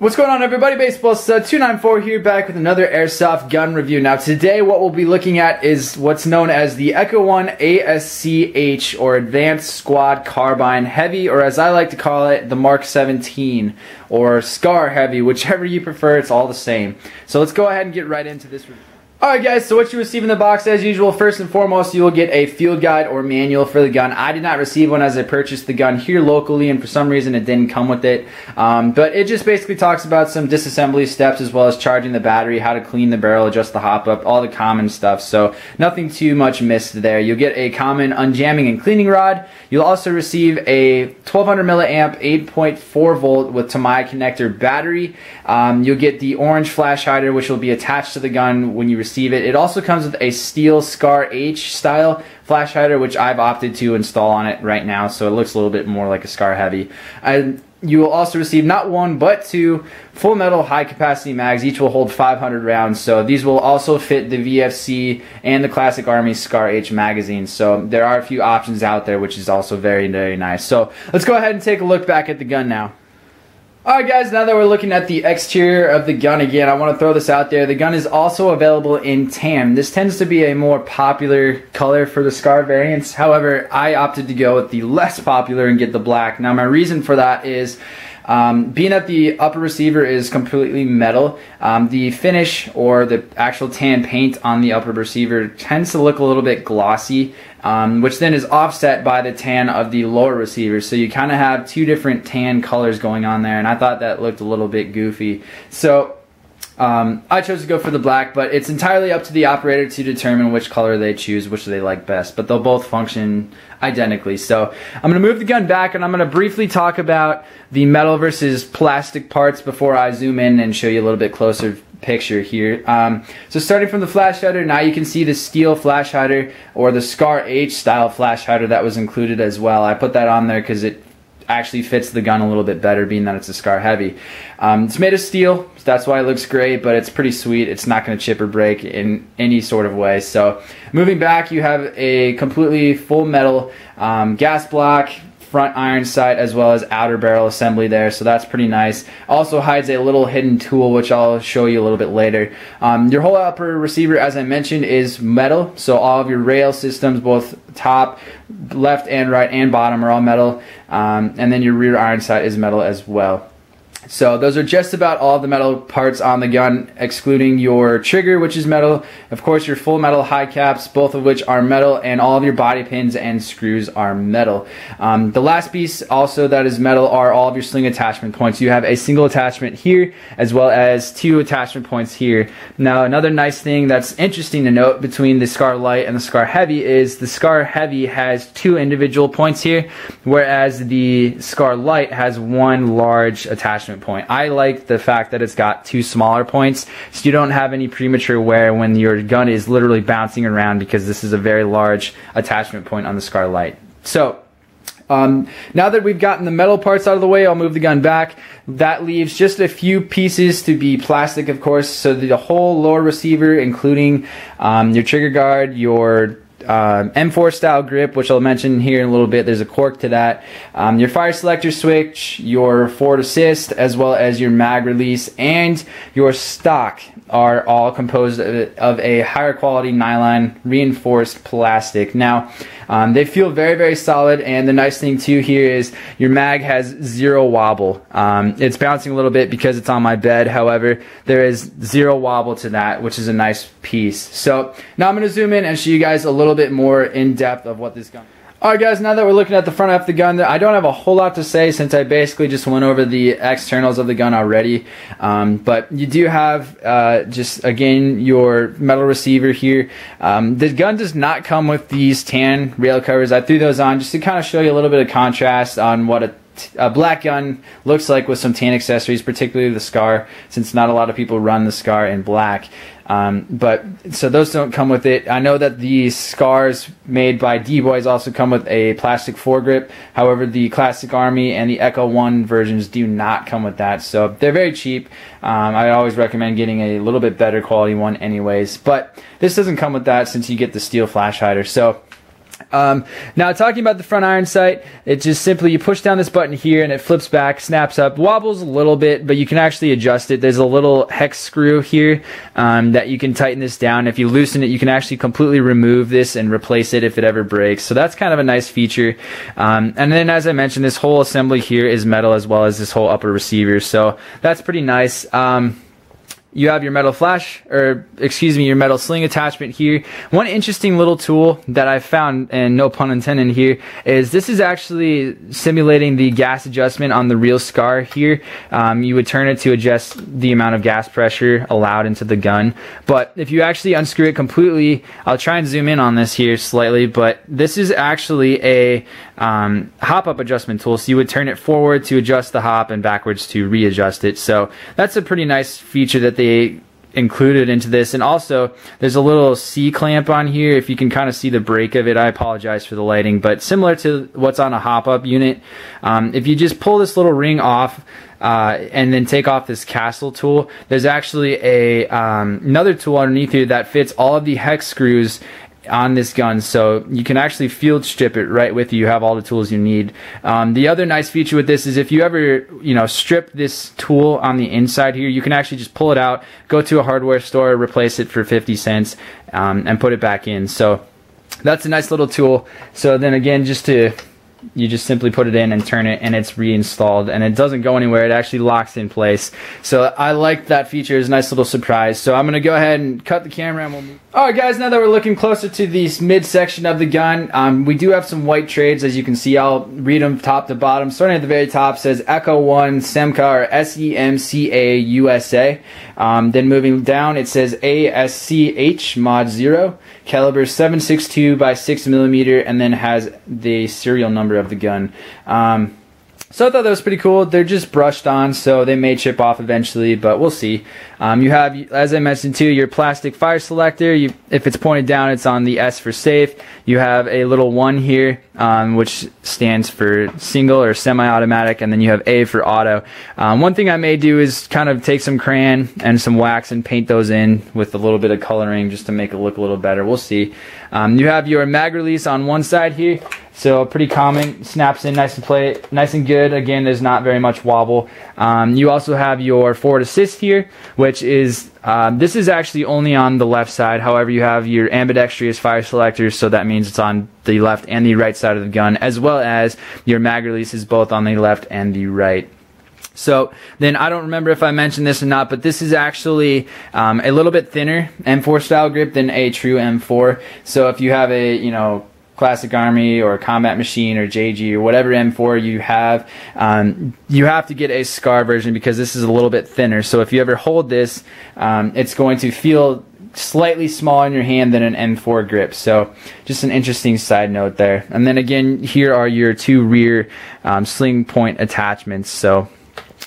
What's going on, everybody? Baseball Stud 294 here, back with another airsoft gun review. Now today what we'll be looking at is what's known as the Echo-1 ASC-H, or Advanced Squad Carbine Heavy, or as I like to call it, the Mark 17 or SCAR Heavy, whichever you prefer. It's all the same. So let's go ahead and get right into this review. Alright guys, so what you receive in the box, as usual, first and foremost, you will get a field guide or manual for the gun. I did not receive one as I purchased the gun here locally, and for some reason it didn't come with it. But it just basically talks about some disassembly steps, as well as charging the battery, how to clean the barrel, adjust the hop up, all the common stuff. So nothing too much missed there. You'll get a common unjamming and cleaning rod. You'll also receive a 1200 milliamp 8.4 volt with Tamai connector battery. You'll get the orange flash hider, which will be attached to the gun when you receive it. It also comes with a steel ASC-H style flash hider, which I've opted to install on it right now, so it looks a little bit more like a SCAR Heavy. You will also receive not one but two full metal high capacity mags. Each will hold 500 rounds, so these will also fit the VFC and the Classic Army ASC-H magazine. So there are a few options out there, which is also very, very nice. So let's go ahead and take a look back at the gun now. Alright guys, now that we're looking at the exterior of the gun again, I want to throw this out there. The gun is also available in tan. This tends to be a more popular color for the SCAR variants. However, I opted to go with the less popular and get the black. Now my reason for that is being that the upper receiver is completely metal, the finish or the actual tan paint on the upper receiver tends to look a little bit glossy, which then is offset by the tan of the lower receiver. So you kind of have two different tan colors going on there, and I thought that looked a little bit goofy. So I chose to go for the black, but it's entirely up to the operator to determine which color they choose, which they like best, but they'll both function identically. So I'm going to move the gun back, and I'm going to briefly talk about the metal versus plastic parts before I zoom in and show you a little bit closer picture here. So starting from the flash hider, now you can see the steel flash hider, or the ASC-H style flash hider that was included as well. I put that on there because it actually fits the gun a little bit better, being that it's a SCAR Heavy. It's made of steel, so that's why it looks great, but it's pretty sweet. It's not going to chip or break in any sort of way. So moving back, you have a completely full metal gas block, front iron sight, as well as outer barrel assembly there, so that's pretty nice. Also hides a little hidden tool, which I'll show you a little bit later. Your whole upper receiver, as I mentioned, is metal, so all of your rail systems, both top, left and right and bottom, are all metal, and then your rear iron sight is metal as well. So those are just about all the metal parts on the gun, excluding your trigger, which is metal, of course your full metal high caps, both of which are metal, and all of your body pins and screws are metal. The last piece also that is metal are all of your sling attachment points. You have a single attachment here, as well as two attachment points here. Now another nice thing that's interesting to note between the SCAR Light and the SCAR Heavy is the SCAR Heavy has two individual points here, whereas the SCAR Light has one large attachment point. I like the fact that it's got two smaller points, so you don't have any premature wear when your gun is literally bouncing around, because this is a very large attachment point on the SCAR Light. So now that we've gotten the metal parts out of the way, I'll move the gun back. That leaves just a few pieces to be plastic, of course. So the whole lower receiver, including your trigger guard, your M4 style grip, which I'll mention here in a little bit. There's a cork to that. Your fire selector switch, your forward assist, as well as your mag release, and your stock are all composed of a higher quality nylon reinforced plastic. Now they feel very, very solid, and the nice thing too here is your mag has zero wobble. It's bouncing a little bit because it's on my bed, however there is zero wobble to that, which is a nice piece. So now I'm going to zoom in and show you guys a little bit more in depth of what this gun. Alright guys, now that we're looking at the front half of the gun, I don't have a whole lot to say since I basically just went over the externals of the gun already. But you do have just again your metal receiver here. The gun does not come with these tan rail covers. I threw those on just to kind of show you a little bit of contrast on what a black gun looks like with some tan accessories, particularly the SCAR, since not a lot of people run the SCAR in black. But so those don't come with it. I know that the SCARs made by D-Boys also come with a plastic foregrip. However, the Classic Army and the Echo-1 versions do not come with that. So they're very cheap. I always recommend getting a little bit better quality one anyways. But this doesn't come with that since you get the steel flash hider. So Now talking about the front iron sight, it just simply, you push down this button here and it flips back, snaps up, wobbles a little bit, but you can actually adjust it. There's a little hex screw here that you can tighten this down. If you loosen it, you can actually completely remove this and replace it if it ever breaks. So that's kind of a nice feature. And then, as I mentioned, this whole assembly here is metal, as well as this whole upper receiver. So that's pretty nice. You have your metal your metal sling attachment here. One interesting little tool that I found, and no pun intended here, is this is actually simulating the gas adjustment on the real SCAR here. You would turn it to adjust the amount of gas pressure allowed into the gun. But if you actually unscrew it completely, I'll try and zoom in on this here slightly, but this is actually a hop-up adjustment tool. So you would turn it forward to adjust the hop and backwards to readjust it. So that's a pretty nice feature that they included into this. And also, there's a little C-clamp on here. If you can kind of see the break of it, I apologize for the lighting, but similar to what's on a hop-up unit, if you just pull this little ring off and then take off this castle tool, there's actually another tool underneath here that fits all of the hex screws on this gun, so you can actually field strip it right with you. You have all the tools you need. The other nice feature with this is if you ever strip this tool on the inside here, you can actually just pull it out, go to a hardware store, replace it for 50 cents, and put it back in. So that's a nice little tool. So then again, you just simply put it in and turn it, and it's reinstalled, and it doesn't go anywhere. It actually locks in place. So I like that feature. It's a nice little surprise. So I'm going to go ahead and cut the camera, and we'll move. Alright guys, now that we're looking closer to the midsection of the gun, we do have some white trades, as you can see. I'll read them top to bottom. Starting at the very top, says Echo-1 SEMCA, or SEMCA USA. Then moving down, it says ASC-H Mod 0, caliber 7.62 by 6mm, and then has the serial number of the gun. So I thought that was pretty cool. They're just brushed on, so they may chip off eventually, but we'll see. You have, as I mentioned too, your plastic fire selector. If it's pointed down, it's on the S for safe. You have a little 1 here, which stands for single or semi-automatic, and then you have A for auto. One thing I may do is kind of take some crayon and some wax and paint those in with a little bit of coloring just to make it look a little better. We'll see. You have your mag release on one side here. So pretty common, snaps in nice and good. Again, there's not very much wobble. You also have your forward assist here, which is this is actually only on the left side. However, you have your ambidextrous fire selectors, so that means it's on the left and the right side of the gun, as well as your mag release is both on the left and the right. So then, I don't remember if I mentioned this or not, but this is actually a little bit thinner M4 style grip than a true M4. So if you have a Classic Army or Combat Machine or JG or whatever M4 you have to get a SCAR version, because this is a little bit thinner. So if you ever hold this, it's going to feel slightly smaller in your hand than an M4 grip. So just an interesting side note there. And then again, here are your 2 rear sling point attachments. So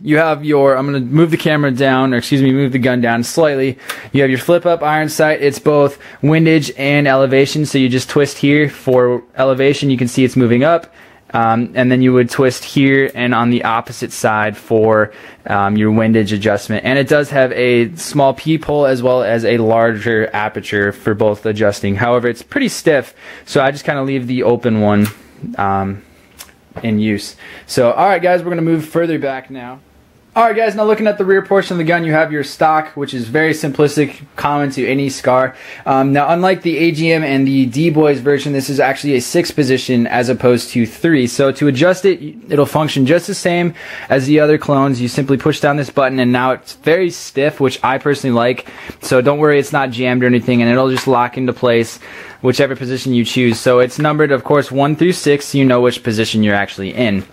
you have your, I'm going to move the camera down, or excuse me, move the gun down slightly. You have your flip-up iron sight. It's both windage and elevation, so you just twist here for elevation. You can see it's moving up, and then you would twist here and on the opposite side for your windage adjustment. And it does have a small peephole as well as a larger aperture for both adjusting. However, it's pretty stiff, so I just kind of leave the open one in use. So, alright guys, we're going to move further back now. Alright guys, now looking at the rear portion of the gun, you have your stock, which is very simplistic, common to any SCAR. Now, unlike the AGM and the D-Boys version, this is actually a 6 position as opposed to 3. So to adjust it, it'll function just the same as the other clones. You simply push down this button, and now it's very stiff, which I personally like. So don't worry, it's not jammed or anything, and it'll just lock into place whichever position you choose. So it's numbered, of course, 1 through 6, so you know which position you're actually in.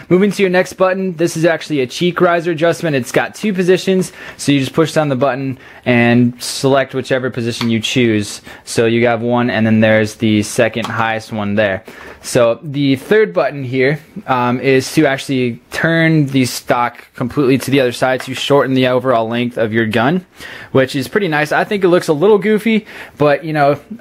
Moving to your next button, this is actually a cheek riser adjustment. It's got 2 positions, so you just push down the button and select whichever position you choose. So you have 1, and then there's the second highest one there. So the third button here is to actually turn the stock completely to the other side to shorten the overall length of your gun, which is pretty nice. I think it looks a little goofy, but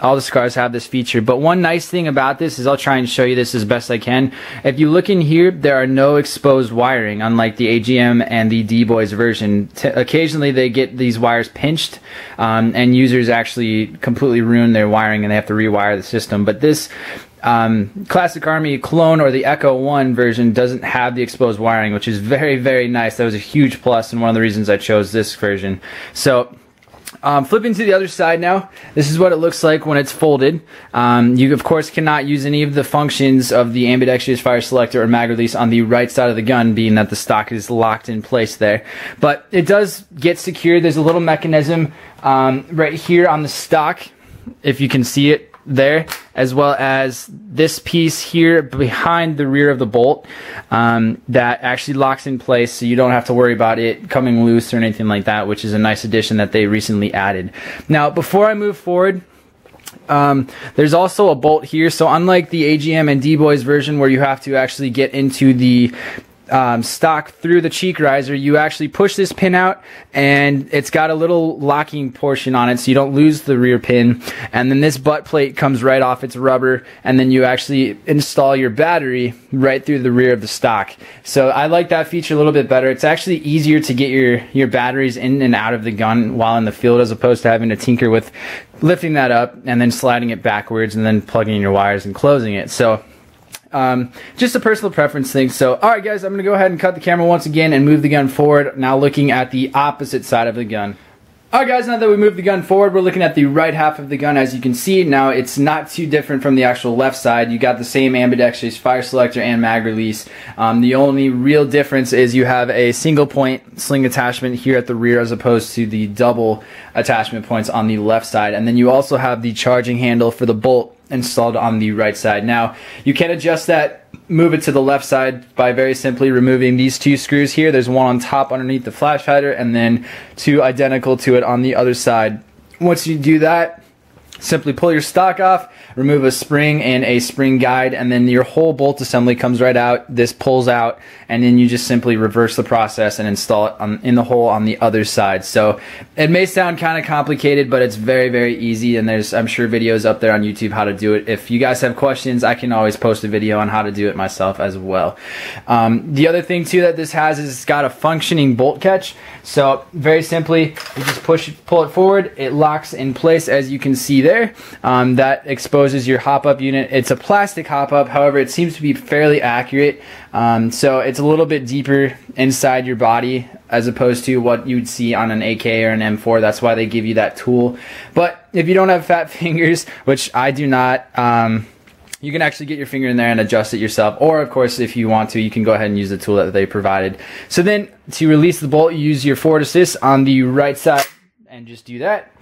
all the SCARs have this feature. But one nice thing about this is, I'll try and show you this as best I can. If you look in here, there are no exposed wiring, unlike the AGM and the D-Boys version. Occasionally they get these wires pinched, and users actually completely ruin their wiring and they have to rewire the system. But this Classic Army clone, or the Echo-1 version, doesn't have the exposed wiring, which is very, very nice. That was a huge plus and one of the reasons I chose this version. So flipping to the other side now, this is what it looks like when it's folded. You of course cannot use any of the functions of the ambidextrous fire selector or mag release on the right side of the gun, being that the stock is locked in place there. But it does get secured. There's a little mechanism right here on the stock, if you can see it there, as well as this piece here behind the rear of the bolt that actually locks in place, so you don't have to worry about it coming loose or anything like that, which is a nice addition that they recently added. Now, before I move forward, there's also a bolt here. So unlike the AGM and D-Boys version, where you have to actually get into the stock through the cheek riser, you actually push this pin out and it's got a little locking portion on it so you don't lose the rear pin, and then this butt plate comes right off. It's rubber, and then you actually install your battery right through the rear of the stock. So I like that feature a little bit better. It's actually easier to get your batteries in and out of the gun while in the field, as opposed to having to tinker with lifting that up and then sliding it backwards and then plugging in your wires and closing it. So just a personal preference thing. So alright guys, I'm going to go ahead and cut the camera once again and move the gun forward, now looking at the opposite side of the gun. Alright guys, now that we moved the gun forward, we're looking at the right half of the gun. As you can see, now it's not too different from the actual left side. You got the same ambidextrous fire selector and mag release. The only real difference is you have a single point sling attachment here at the rear, as opposed to the double attachment points on the left side. And then you also have the charging handle for the bolt installed on the right side. Now, you can adjust that, move it to the left side by very simply removing these two screws here. There's one on top underneath the flash hider, and then two identical to it on the other side. Once you do that, simply pull your stock off, remove a spring and a spring guide, and then your whole bolt assembly comes right out. This pulls out, and then you just simply reverse the process and install it in the hole on the other side. So it may sound kind of complicated, but it's very, very easy, and there's, I'm sure, videos up there on YouTube how to do it. If you guys have questions, I can always post a video on how to do it myself as well. The other thing too that this has is it's got a functioning bolt catch. So very simply, you just pull it forward, it locks in place, as you can see there. That exposes your hop-up unit. It's a plastic hop-up, however, it seems to be fairly accurate. So it's a little bit deeper inside your body as opposed to what you'd see on an AK or an M4. That's why they give you that tool. But if you don't have fat fingers, which I do not, you can actually get your finger in there and adjust it yourself. Or, of course, if you want to, you can go ahead and use the tool that they provided. So then, to release the bolt, you use your forward assist on the right side and just do that.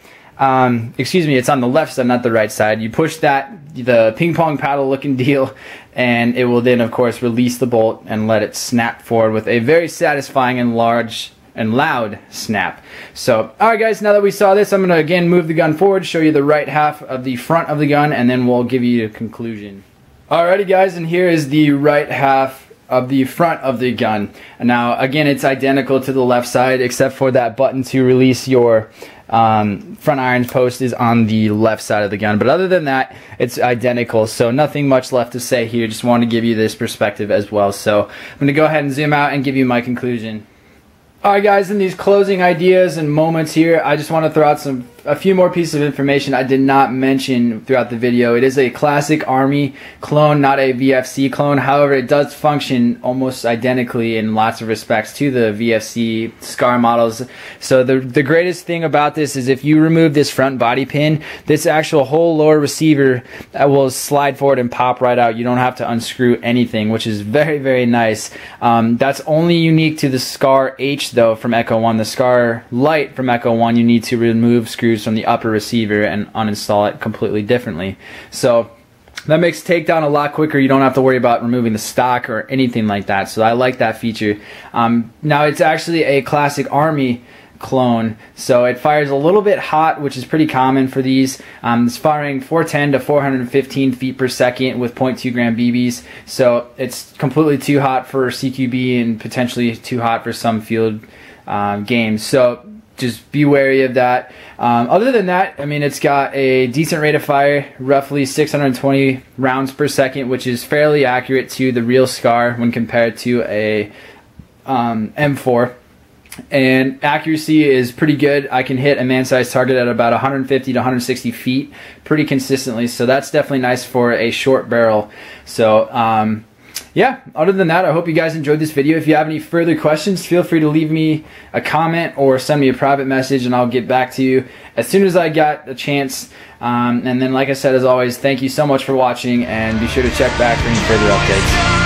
Excuse me, it's on the left side, not the right side. You push that, the ping pong paddle looking deal, and it will then, of course, release the bolt and let it snap forward with a very satisfying and large and loud snap. So, alright guys, now that we saw this, I'm going to again move the gun forward, show you the right half of the front of the gun, and then we'll give you a conclusion. Alrighty guys, and here is the right half of the front of the gun. Now, again, it's identical to the left side, except for that button to release your front irons post is on the left side of the gun. But other than that, it's identical, so nothing much left to say here. Just want to give you this perspective as well. So I'm going to go ahead and zoom out and give you my conclusion. Alright guys, in these closing ideas and moments here, I just want to throw out a few more pieces of information I did not mention throughout the video. It is a classic Army clone, not a VFC clone. However, it does function almost identically in lots of respects to the VFC SCAR models. So the greatest thing about this is if you remove this front body pin, this actual whole lower receiver will slide forward and pop right out. You don't have to unscrew anything, which is very, very nice. That's only unique to the SCAR-H though from Echo-1. The SCAR-Lite from Echo-1, you need to remove screws from the upper receiver and uninstall it completely differently. So that makes takedown a lot quicker. You don't have to worry about removing the stock or anything like that. So I like that feature. Now it's actually a classic Army clone, so it fires a little bit hot, which is pretty common for these. It's firing 410 to 415 feet per second with 0.2 gram BBs, so it's completely too hot for CQB and potentially too hot for some field games. So just be wary of that. Other than that, I mean, it's got a decent rate of fire, roughly 620 rounds per second, which is fairly accurate to the real SCAR when compared to a M4. And accuracy is pretty good. I can hit a man-sized target at about 150 to 160 feet pretty consistently, so that's definitely nice for a short barrel. So yeah, other than that, I hope you guys enjoyed this video. If you have any further questions, feel free to leave me a comment or send me a private message and I'll get back to you as soon as I got a chance. And then, like I said, as always, thank you so much for watching, and be sure to check back for any further updates.